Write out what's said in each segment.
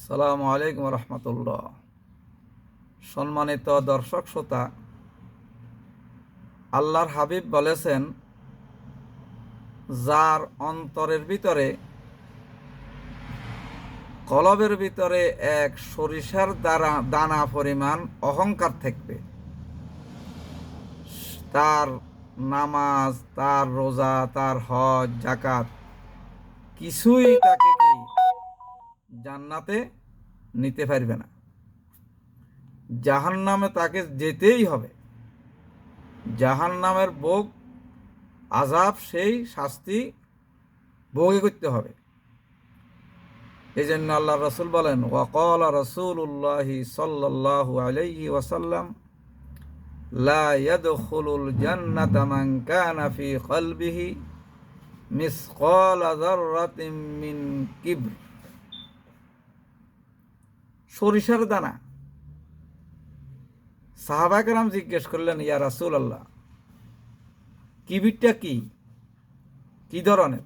আসসালামু আলাইকুম রহমতুল্লাহ। সম্মানিত দর্শক শ্রোতা, আল্লাহর হাবিব বলেছেন, যার অন্তরের ভিতরে কলবের ভিতরে এক সরিষার দানা পরিমাণ অহংকার থাকবে, তার নামাজ, তার রোজা, তার হজ, জাকাত কিছুই তাকে জান্নাতে নিতে পারবে না। জাহান্নামে তাকে যেতেই হবে। জাহান্নামের ভোগ, আযাব, সেই শাস্তি ভোগে করতে হবে। এই জন্য আল্লাহ রসুল বলেন, ওয়াকালা রাসূলুল্লাহি সাল্লাল্লাহু আলাইহি ওয়াসাল্লাম, লা ইয়াদখুলুল জান্নাতা মান কানা ফি কলবিহি মিসকালা যাররাতিন মিন কিবর। সরিষার দানা। সাহাবায়ে কেরাম জিজ্ঞেস করলেন, ইয়া রাসূলুল্লাহ, কিবিরটা কি ধরনের?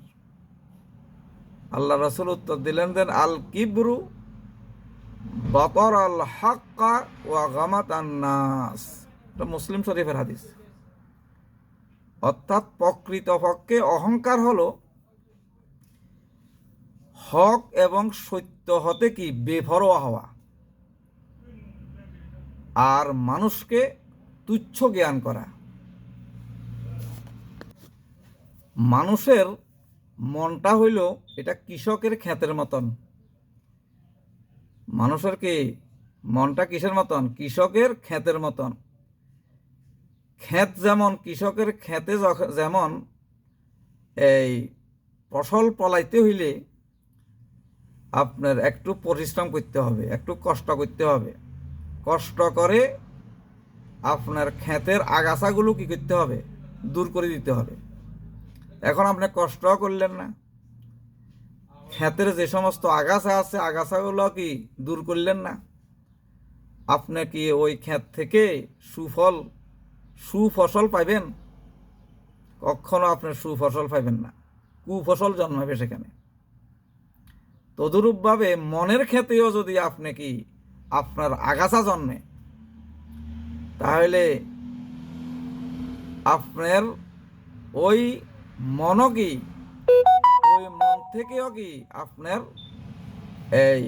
আল্লাহ রাসূল উত্তর দিলেন, আল কিবরু বাতারাল হাক্কা ওয়া গামাতান নাস। এটা মুসলিম শরীফের হাদিস। অর্থাৎ প্রকৃতপক্ষে অহংকার হলো হক এবং সত্য হতে বেপরোয়া হওয়া, আর মানুষকে তুচ্ছ জ্ঞান করা। মানুষের মনটা হইল এটা কৃষকের ক্ষেতের মতন। মানুষের মনটা কিসের মতন? কৃষকের ক্ষেতের মতন। ক্ষেত যেমন, কৃষকের ক্ষেতে যেমন এই ফসল ফলাইতে হইলে আপনার একটু পরিশ্রম করতে হবে, একটু কষ্ট করতে হবে। কষ্ট করে আপনার ক্ষেতের আগাছাগুলো করতে হবে, দূর করে দিতে হবে। এখন আপনি কষ্ট করলেন না, ক্ষেতের যে সমস্ত আগাছা আছে আগাছাগুলো দূর করলেন না, আপনি ওই ক্ষেত থেকে সুফসল পাইবেন? কখনো আপনি সুফসল পাইবেন না, কুফসল জন্মাবে সেখানে। তদুরূপভাবে মনের ক্ষেতেও যদি আপনি আপনার আগাছা জন্মে, তাহলে আপনার ওই মন ওই মন থেকেও আপনার এই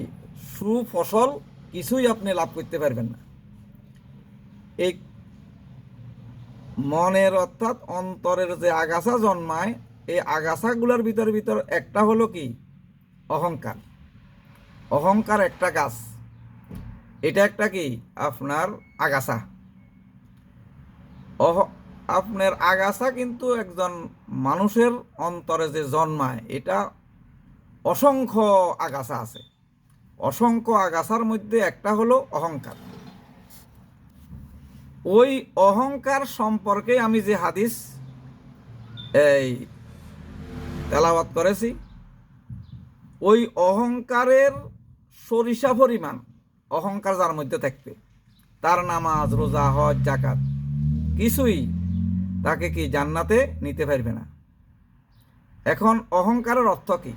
সুফসল কিছুই আপনি লাভ করতে পারবেন না। এই মনের অর্থাৎ অন্তরের যে আগাছা জন্মায়, এই আগাছাগুলোর ভিতর একটা হলো অহংকার। অহংকার একটা গাছ, এটা একটা আপনার আগাছা। আপনার আগাছা কিন্তু একজন মানুষের অন্তরে যে জন্মায়, এটা অসংখ্য আগাছা আছে। অসংখ্য আগাছার মধ্যে একটা হলো অহংকার। ওই অহংকার সম্পর্কে আমি যে হাদিস তেলাওয়াত করেছি, ওই অহংকারের সরিষা পরিমাণ অহংকার যার মধ্যে থাকবে, তার নামাজ, রোজা, হজ, জাকাত কিছুই তাকে জান্নাতে নিতে পারবে না। এখন অহংকারের অর্থ কি,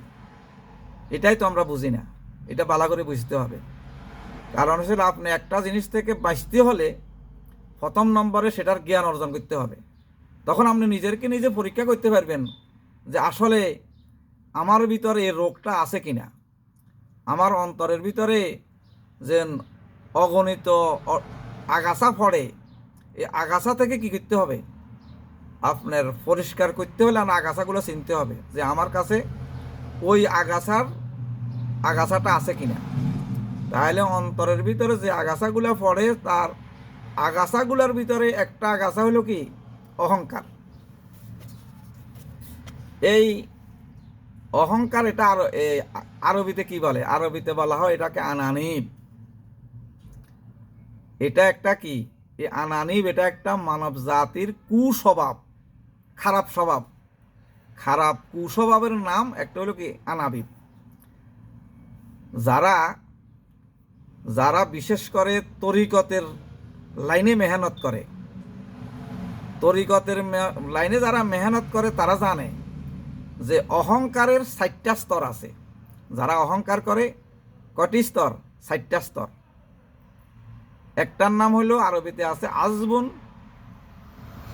এটাই তো আমরা বুঝি না। এটা ভালো করে বুঝতে হবে। কারণ হচ্ছে আপনি একটা জিনিস থেকে বাঁচতে হলে প্রথম নম্বরে সেটার জ্ঞান অর্জন করতে হবে। তখন আপনি নিজে পরীক্ষা করতে পারবেন যে আসলে আমার ভিতরে এই রোগটা আছে কিনা। আমার অন্তরের ভিতরে যে অগণিত আগাছা পড়ে, এই আগাছা থেকে করতে হবে, আপনার পরিষ্কার করতে হলে আগাছাগুলো চিনতে হবে যে আমার কাছে ওই আগাছাটা আছে কিনা। তাহলে অন্তরের ভিতরে যে আগাছাগুলো পড়ে, তার আগাছাগুলোর ভিতরে একটা আগাছা হলো অহংকার। এই অহংকার, এটা আরবিতে বলে? আরবিতে বলা হয় এটাকে আনানিব। এটা একটা এই আনানিব, এটা একটা মানব জাতির কুস্বভাব, খারাপ স্বভাব। খারাপ কুস্বভাবের নাম একটা হলো আনাবিব। যারা বিশেষ করে তরিকতের লাইনে মেহনত করে, তরিকতের লাইনে যারা মেহনত করে, তারা জানে যে অহংকারের 4টা স্তর আছে। যারা অহংকার করে কটি স্তর? 4টা স্তর। একটার নাম হলো আরবিতে আছে আজবুন,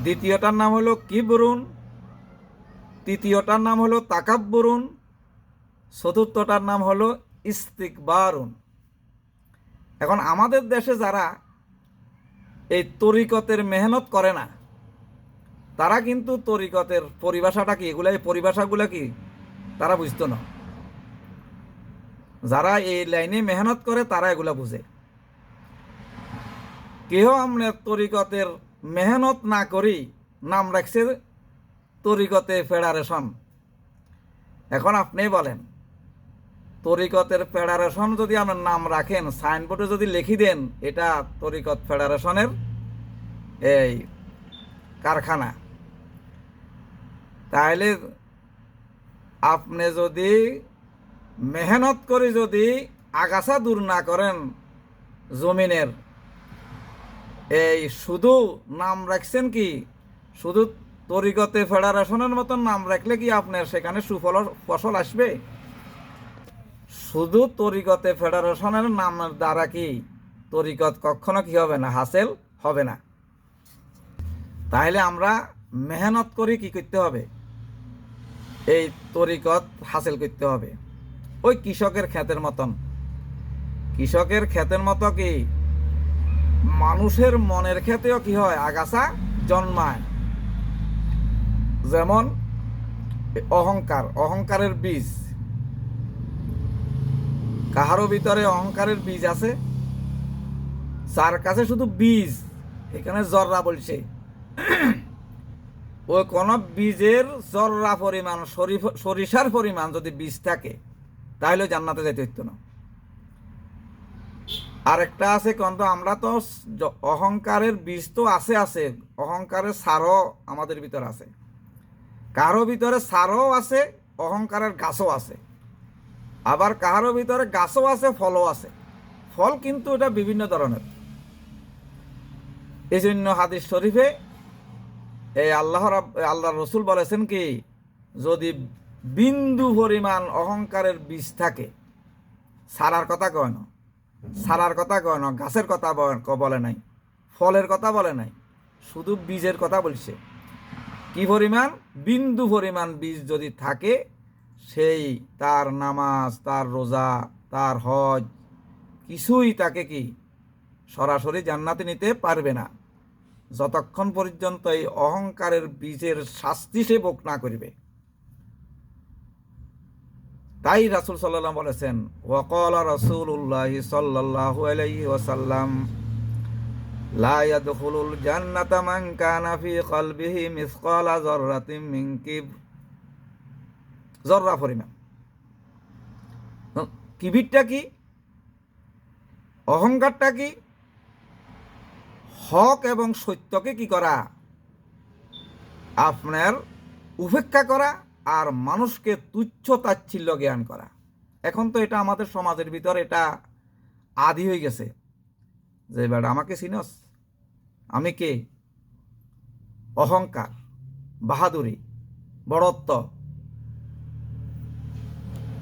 দ্বিতীয়টার নাম হলো কিবরুন, তৃতীয়টার নাম হলো তাকাব্বুরুন, চতুর্থটার নাম হলো ইস্তিকবারুন। এখন আমাদের দেশে যারা এই তরিকতের মেহনত করে না, তারা কিন্তু তরিকতের পরিভাষাটা কি, এগুলা এই পরিভাষাগুলো কি তারা বুঝতো না। যারা এই লাইনে মেহনত করে তারা এগুলা বুঝে। কেহ আমরা তরিকতের মেহনত না করি নাম রাখছে তরিকতে ফেডারেশন। এখন আপনি বলেন, তরিকতের ফেডারেশন যদি আপনার নাম রাখেন, সাইনবোর্ডে যদি লিখি দেন এটা তরিকত ফেডারেশনের এই কারখানা, তাহলে আপনি যদি মেহনত করে যদি আগাছা দূর না করেন জমিনের, এই শুধু নাম রাখছেন কি, শুধু তরিকতে ফেডারেশনের মতন নাম রাখলে কি আপনার সেখানে ফসল আসবে? শুধু তরিকতে ফেডারেশনের নামের দ্বারা কি তরিকত কখনো কি হবে না, হাসিল হবে না। তাহলে আমরা মেহনত করি কি করতে হবে, এই তরিকত হাসিল করতে হবে। ওই কৃষকের ক্ষেতের মতন, কৃষকের ক্ষেতের মতো কি মানুষের মনের ক্ষেতেও কি হয়, আগাছা জন্মায়। যেমন অহংকার, অহংকারের বীজ, কাহারও ভিতরে অহংকারের বীজ আছে, যার কাছে শুধু বীজ, এখানে জর্রা বলছে, ওই কোন বীজের জর্রা পরিমাণ, সরিষার পরিমাণ যদি বীজ থাকে তাহলে জান্নাতে যাইতে হইতো না। আরেকটা আছে কিন্তু আমরা তো অহংকারের বীজ তো আছে আছে, অহংকারের সারও আমাদের ভিতরে আছে, কারো ভিতরে সারও আছে, অহংকারের গাছও আছে, আবার কাহারও ভিতরে গাছও আছে, ফলও আছে। ফল কিন্তু এটা বিভিন্ন ধরনের। এই জন্য হাদিস শরীফে এই আল্লাহ রসুল বলেছেন কি, যদি বিন্দু পরিমাণ অহংকারের বীজ থাকে, সারার কথা কয় না, সারার কথা কয় না, গাছের কথা বলে নাই, ফলের কথা বলে নাই, শুধু বীজের কথা বলছে। কি পরিমাণ? বিন্দু পরিমাণ বীজ যদি থাকে, সেই তার নামাজ, তার রোজা, তার হজ কিছুই তাকে কি সরাসরি জান্নাতে নিতে পারবে না, যতক্ষণ পর্যন্ত এই অহংকারের বীজের শাস্তি সে ভোগ না করবে। তাই রাসূল সাল্লাল্লাহু আলাইহি বলেছেন, ওয়াকালা রাসূলুল্লাহি সাল্লাল্লাহু আলাইহি ওয়াসাল্লাম, লা ইয়াদখুলুল জান্নাতা মান কানা ফি কলবিহি মিসকালা যাররাতিন মিন কিবর, জর্রা পরিমাণ। কিবিরটা কি? অহংকারটা কি? হক এবং সত্যকে কি করা, আপনার উপেক্ষা করা, আর মানুষকে তুচ্ছ তাচ্ছিল্য জ্ঞান করা। এখন তো এটা আমাদের সমাজের ভিতর এটা আদি হয়ে গেছে, যে বেটা আমাকে চিনস, আমি কে, অহংকার, বাহাদুরি, বড়ত্ব,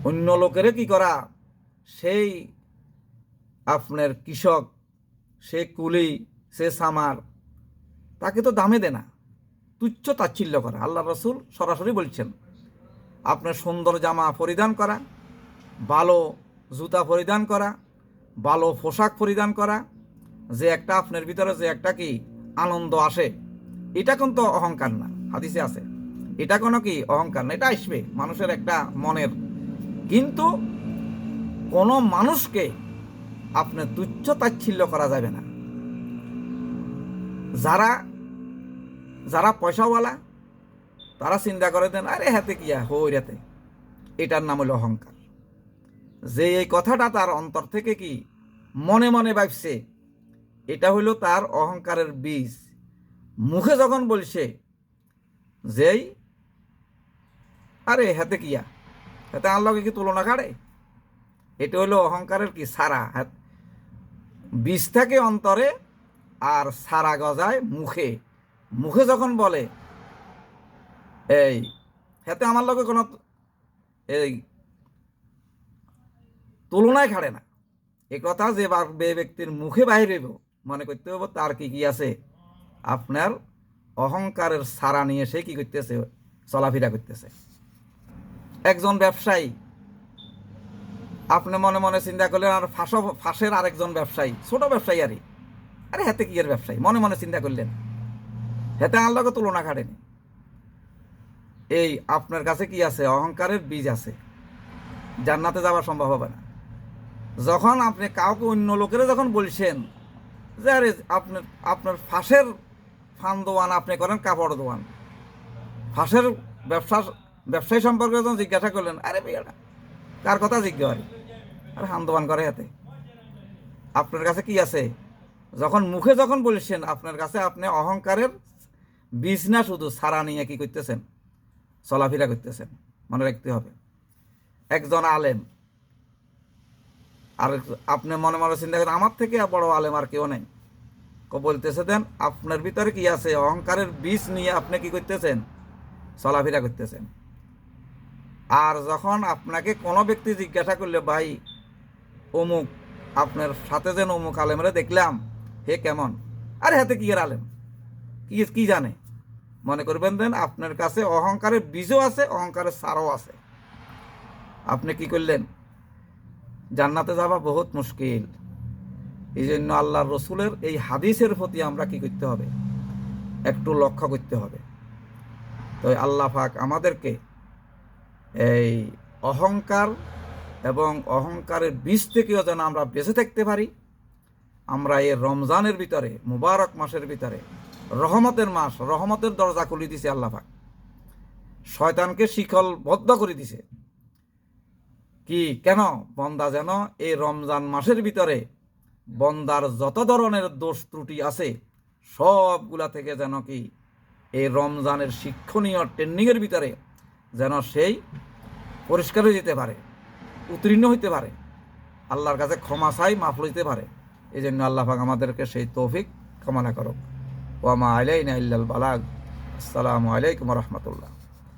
অন্য লোকেরে কি করা, সেই আপনার কৃষক, সে কুলি, সে সামার, তাকে তো দামে দেনা, তুচ্ছ তাচ্ছিল্য করা। আল্লাহ রসুল সরাসরি বলছেন, আপনার সুন্দর জামা পরিধান করা, ভালো জুতা পরিধান করা, ভালো পোশাক পরিধান করা, যে একটা আপনার ভিতরে যে একটা কি আনন্দ আসে, এটা কিন্তু অহংকার না, হাদিসে আছে। এটা কোনো কি অহংকার না, এটা আসবে মানুষের একটা মনের। কিন্তু কোনো মানুষকে আপনি তুচ্ছ তাচ্ছিল্য করা যাবে না। যারা যারা পয়সাওয়ালা, তারা চিন্তা করে দেন, আরে হাতে কিয়া হই রাতে, এটার নাম হলো অহংকার। যে এই কথাটা তার অন্তর থেকে কি মনে মনে ভাবছে, এটা হইল তার অহংকারের বীজ। মুখে যখন বলছে যেই আরে হাতে কিয়া, হাতে আল্লাহকে কি তুলনা কাড়ে, এটা হইল অহংকারের কি সারা। বীজ থাকে অন্তরে, আর সারা গজায় মুখে। মুখে যখন বলে এই হাতে আমার লগে কোনো এই তুলনায় খাড়ে না, এ কথা যে ব্যক্তির মুখে বাইরে হইব মনে করতে হবে তার কি কি আছে, আপনার অহংকারের সারা নিয়ে সে কি করতেছে, চলাফেরা করতেছে। একজন ব্যবসায়ী, আপনি মনে মনে চিন্তা করলেন, আর ফাঁসের আরেকজন ব্যবসায়ী, ছোট ব্যবসায়ী আরে হাতে কি এর ব্যবসায়ী, মনে মনে চিন্তা করলেন, হেতে আল্লাহকে তুলনা খাটেনি। এই আপনার কাছে কি আছে, অহংকারের বীজ আছে, জান্নাতে যাওয়া সম্ভব হবে না। যখন আপনি কাউকে অন্য লোকেরা যখন বলছেন যে আরে আপনার ফাঁসের ফান দোয়ান আপনি করেন, কাপড় দোয়ান, ফাঁসের ব্যবসায়ী সম্পর্কে যখন জিজ্ঞাসা করলেন, আরে ভাইয়া কার কথা জিজ্ঞাসা করে, আরে হান দোয়ান করে হাতে। আপনার কাছে কি আছে, যখন মুখে যখন বলছেন আপনার কাছে, আপনি অহংকারের বীজ না শুধু সারা নিয়ে কি করতেছেন, চলাফেরা করতেছেন। মনে রাখতে হবে, একজন আলেম, আর আপনি মনে মনে চিন্তা করেন আমার থেকে বড় আলেম আর কেউ নেই, বলতেছে দেন আপনার ভিতরে কি আছে, অহংকারের বীজ নিয়ে আপনি কি করতেছেন, চলাফেরা করতেছেন। আর যখন আপনাকে কোনো ব্যক্তি জিজ্ঞাসা করলে, ভাই অমুক আপনার সাথে যেন অমুক আলেমরা দেখলাম, হে কেমন, আরে হাতে কি এর আলেম, কি জানে, মনে করবেন দেন আপনার কাছে অহংকারের বীজও আছে, অহংকারের সারও আছে। আপনি কি করলেন, জান্নাতে যাওয়া বহুত মুশকিল। এই জন্য আল্লাহর রসুলের এই হাদিসের প্রতি আমরা কি করতে হবে, একটু লক্ষ্য করতে হবে। তো আল্লাহ পাক আমাদেরকে এই অহংকার এবং অহংকারের বীজ থেকেও যেন আমরা বেঁচে থাকতে পারি। আমরা এই রমজানের ভিতরে, মুবারক মাসের ভিতরে, রহমতের মাস, রহমতের দরজা খুলে দিছে আল্লাহ পাক, শয়তানকে শিকলবদ্ধ করে দিছে। কি কেন, বন্দা যেন এই রমজান মাসের ভিতরে বন্দার যত ধরনের দোষ ত্রুটি আছে সবগুলা থেকে যেন কি এই রমজানের শিক্ষণীয় ট্রেনিংয়ের ভিতরে যেন সেই পরিষ্কার হয়ে যেতে পারে, উত্তীর্ণ হইতে পারে, আল্লাহর কাছে ক্ষমা চাই, মাফ লইতে পারে। এই জন্য আল্লাহ পাক আমাদেরকে সেই তৌফিক কামনা করুক। ওয়া মা আলাইনা ইল্লাল বালাগ। আসসালামু আলাইকুম ওয়া রাহমাতুল্লাহ।